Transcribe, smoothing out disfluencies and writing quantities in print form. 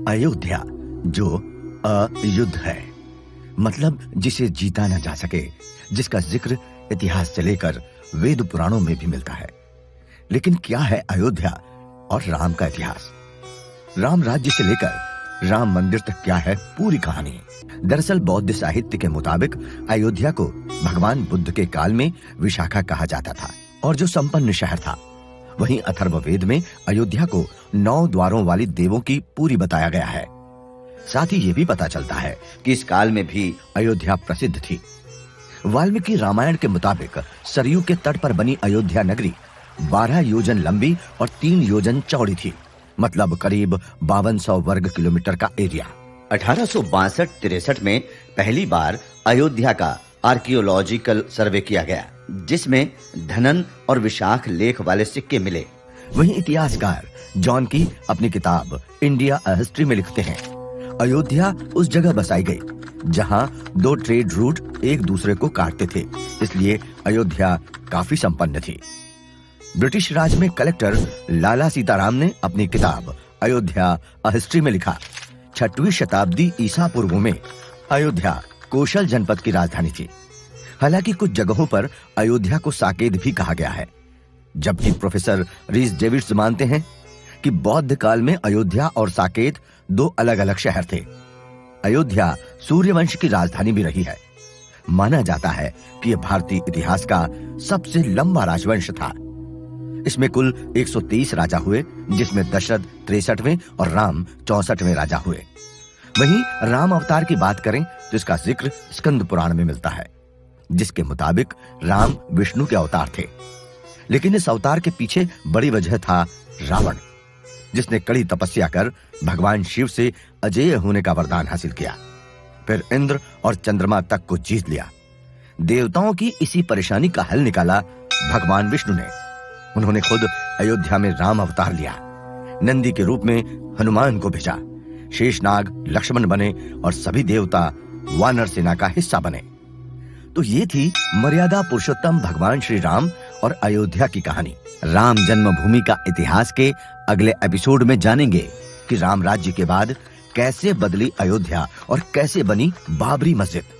अयोध्या जो अयुद्ध है, मतलब जिसे जीता न जा सके, जिसका जिक्र इतिहास से लेकर वेद पुराणों में भी मिलता है। लेकिन क्या है अयोध्या और राम का इतिहास? राम राज्य से लेकर राम मंदिर तक क्या है पूरी कहानी? दरअसल बौद्ध साहित्य के मुताबिक अयोध्या को भगवान बुद्ध के काल में विशाखा कहा जाता था और जो संपन्न शहर था। वहीं अथर्ववेद में अयोध्या को 9 द्वारों वाली देवों की पुरी बताया गया है। साथ ही ये भी पता चलता है कि इस काल में भी अयोध्या प्रसिद्ध थी। वाल्मीकि रामायण के मुताबिक सरयू के तट पर बनी अयोध्या नगरी 12 योजन लंबी और 3 योजन चौड़ी थी, मतलब करीब 5200 वर्ग किलोमीटर का एरिया। 1862-63 में पहली बार अयोध्या का आर्कियोलॉजिकल सर्वे किया गया, जिसमें धनन और विशाख लेख वाले सिक्के मिले। वहीं इतिहासकार जॉन की अपनी किताब इंडिया अ हिस्ट्री में लिखते हैं, अयोध्या उस जगह बसाई गई जहां 2 ट्रेड रूट एक दूसरे को काटते थे, इसलिए अयोध्या काफी संपन्न थी। ब्रिटिश राज में कलेक्टर लाला सीताराम ने अपनी किताब अयोध्या अ हिस्ट्री में लिखा, 6वीं शताब्दी ईसा पूर्व में अयोध्या कौशल जनपद की राजधानी थी। हालांकि कुछ जगहों पर अयोध्या को साकेत भी कहा गया है, जबकि प्रोफेसर रीस डेविड्स मानते हैं कि बौद्ध काल में अयोध्या और साकेत 2 अलग-अलग शहर थे। अयोध्या सूर्यवंश की राजधानी भी रही है। माना जाता है कि यह भारतीय इतिहास का सबसे लंबा राजवंश था। इसमें कुल 123 राजा हुए, जिसमें दशरथ 63वें और राम 64वें राजा हुए। वहीं राम अवतार की बात करें तो इसका जिक्र स्कंद पुराण में मिलता है, जिसके मुताबिक राम विष्णु के अवतार थे। लेकिन इस अवतार के पीछे बड़ी वजह था रावण, जिसने कड़ी तपस्या कर भगवान शिव से अजेय होने का वरदान हासिल किया। फिर इंद्र और चंद्रमा तक को जीत लिया। देवताओं की इसी परेशानी का हल निकाला भगवान विष्णु ने। उन्होंने खुद अयोध्या में राम अवतार लिया, नंदी के रूप में हनुमान को भेजा, शेषनाग लक्ष्मण बने और सभी देवता वानर सेना का हिस्सा बने। तो ये थी मर्यादा पुरुषोत्तम भगवान श्री राम और अयोध्या की कहानी। राम जन्मभूमि का इतिहास के अगले एपिसोड में जानेंगे कि राम राज्य के बाद कैसे बदली अयोध्या और कैसे बनी बाबरी मस्जिद।